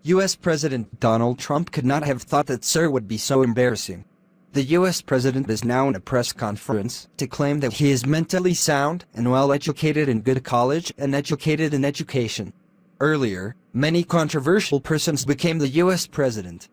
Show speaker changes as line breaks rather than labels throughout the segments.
U.S. President Donald Trump could not have thought that Sir would be so embarrassing. The U.S. President is now in a press conference to claim that he is mentally sound and well-educated in good college and educated in education. Earlier, many controversial persons became the U.S. President.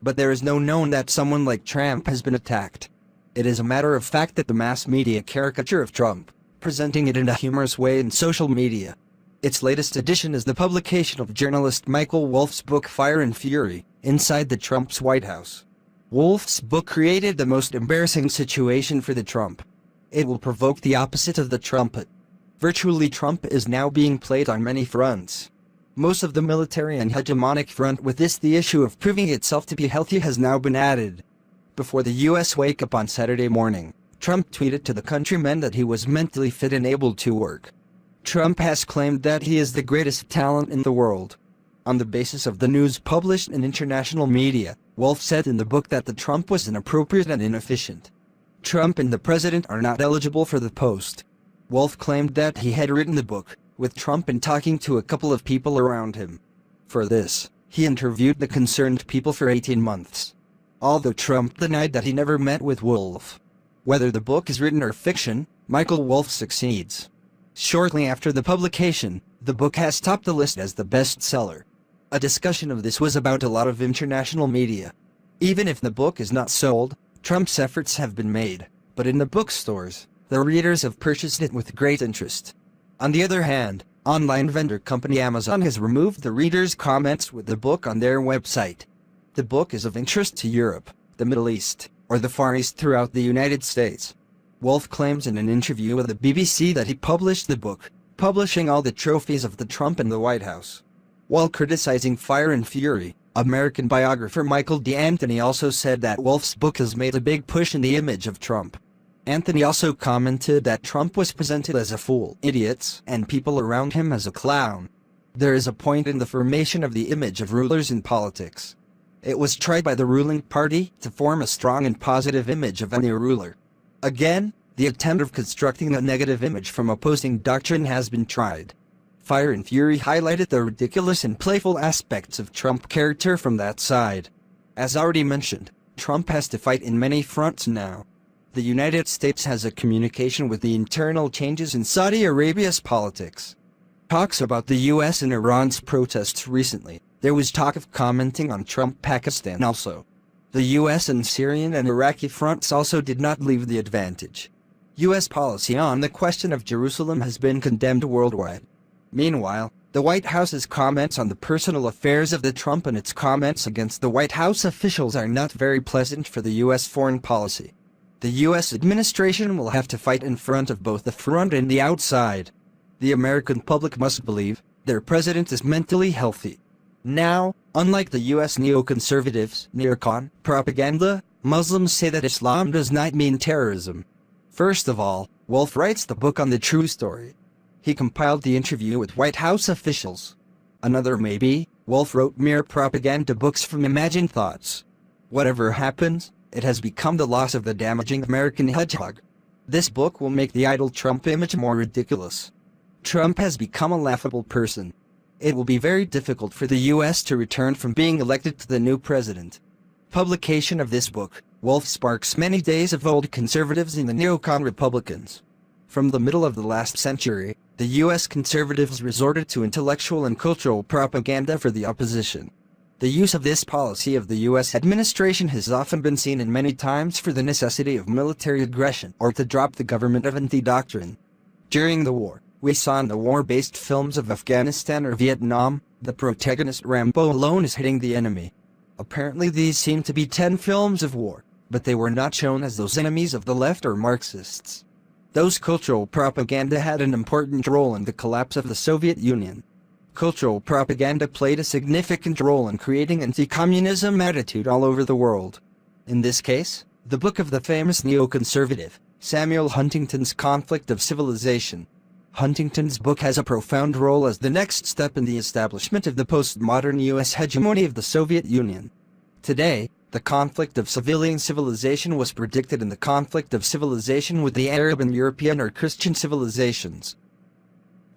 But there is no known that someone like Trump has been attacked. It is a matter of fact that the mass media caricature of Trump, presenting it in a humorous way in social media. Its latest edition is the publication of journalist Michael Wolff's book Fire and Fury, Inside the Trump's White House. Wolff's book created the most embarrassing situation for the Trump. It will provoke the opposite of the trumpet. Virtually Trump is now being played on many fronts. Most of the military and hegemonic front with this the issue of proving itself to be healthy has now been added. Before the U.S. wake up on Saturday morning, Trump tweeted to the countrymen that he was mentally fit and able to work. Trump has claimed that he is the greatest talent in the world. On the basis of the news published in international media, Wolff said in the book that the Trump was inappropriate and inefficient. Trump and the president are not eligible for the post. Wolff claimed that he had written the book with Trump and talking to a couple of people around him. For this, he interviewed the concerned people for 18 months. Although Trump denied that he never met with Wolff. Whether the book is written or fiction, Michael Wolff succeeds. Shortly after the publication, the book has topped the list as the bestseller. A discussion of this was about a lot of international media. Even if the book is not sold, Trump's efforts have been made, but in the bookstores, the readers have purchased it with great interest. On the other hand, online vendor company Amazon has removed the readers' comments with the book on their website. The book is of interest to Europe, the Middle East, or the Far East throughout the United States. Wolff claims in an interview with the BBC that he published the book, publishing all the trophies of the Trump in the White House. While criticizing Fire and Fury, American biographer Michael D'Anthony also said that Wolff's book has made a big push in the image of Trump. Anthony also commented that Trump was presented as a fool, idiots, and people around him as a clown. There is a point in the formation of the image of rulers in politics. It was tried by the ruling party to form a strong and positive image of any ruler. Again, the attempt of constructing a negative image from opposing doctrine has been tried. Fire and Fury highlighted the ridiculous and playful aspects of Trump character from that side. As already mentioned, Trump has to fight in many fronts now. The United States has a communication with the internal changes in Saudi Arabia's politics. Talks about the US and Iran's protests recently. There was talk of commenting on Trump-Pakistan also. The US and Syrian and Iraqi fronts also did not leave the advantage. US policy on the question of Jerusalem has been condemned worldwide. Meanwhile, the White House's comments on the personal affairs of the Trump and its comments against the White House officials are not very pleasant for the US foreign policy. The US administration will have to fight in front of both the front and the outside. The American public must believe their president is mentally healthy. Now, unlike the US neoconservatives, neocon propaganda, Muslims say that Islam does not mean terrorism. First of all, Wolff writes the book on the true story. He compiled the interview with White House officials. Another may be, Wolff wrote mere propaganda books from imagined thoughts. Whatever happens, it has become the loss of the damaging American hedgehog. This book will make the idle Trump image more ridiculous. Trump has become a laughable person. It will be very difficult for the U.S. to return from being elected to the new president. Publication of this book, Wolff sparks many days of old conservatives in the neocon Republicans. From the middle of the last century, the U.S. conservatives resorted to intellectual and cultural propaganda for the opposition. The use of this policy of the U.S. administration has often been seen in many times for the necessity of military aggression or to drop the government of anti-doctrine. During the war, we saw in the war-based films of Afghanistan or Vietnam, the protagonist Rambo alone is hitting the enemy. Apparently these seem to be 10 films of war, but they were not shown as those enemies of the left or Marxists. Those cultural propaganda had an important role in the collapse of the Soviet Union. Cultural propaganda played a significant role in creating anti-communism attitude all over the world. In this case, the book of the famous neoconservative, Samuel Huntington's Conflict of Civilization. Huntington's book has a profound role as the next step in the establishment of the postmodern U.S. hegemony of the Soviet Union. Today, the conflict of civilian civilization was predicted in the conflict of civilization with the Arab and European or Christian civilizations.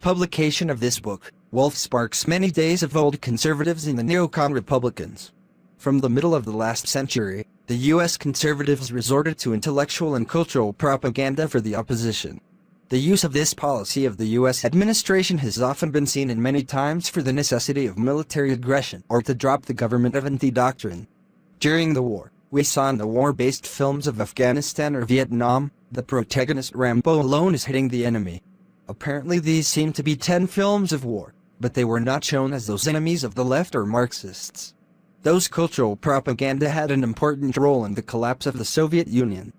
Publication of this book, Wolf sparks many days of old conservatives in the neocon Republicans. From the middle of the last century, the U.S. conservatives resorted to intellectual and cultural propaganda for the opposition. The use of this policy of the U.S. administration has often been seen in many times for the necessity of military aggression or to drop the government of anti-doctrine. During the war, we saw in the war-based films of Afghanistan or Vietnam, the protagonist Rambo alone is hitting the enemy. Apparently these seem to be 10 films of war, but they were not shown as those enemies of the left or Marxists. Those cultural propaganda had an important role in the collapse of the Soviet Union.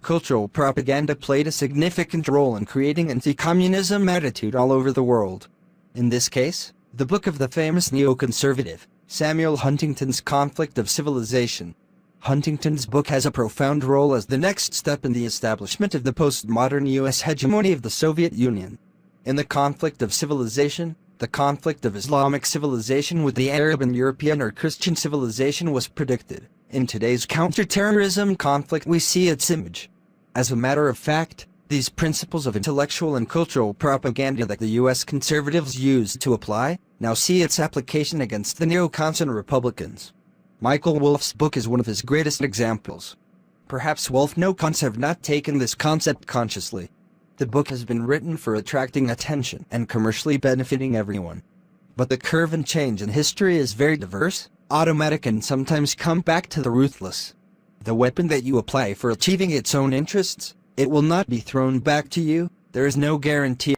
Cultural propaganda played a significant role in creating anti-communism attitude all over the world. In this case, the book of the famous neoconservative, Samuel Huntington's Conflict of Civilization. Huntington's book has a profound role as the next step in the establishment of the postmodern U.S. hegemony of the Soviet Union. In the Conflict of Civilization, the conflict of Islamic civilization with the Arab and European or Christian civilization was predicted. In today's counterterrorism conflict we see its image. As a matter of fact, these principles of intellectual and cultural propaganda that the U.S. conservatives used to apply, now see its application against the neocons and Republicans. Michael Wolff's book is one of his greatest examples. Perhaps Wolff neocons have not taken this concept consciously. The book has been written for attracting attention and commercially benefiting everyone. But the curve and change in history is very diverse, automatic and sometimes come back to the ruthless. The weapon that you apply for achieving its own interests, it will not be thrown back to you. There is no guarantee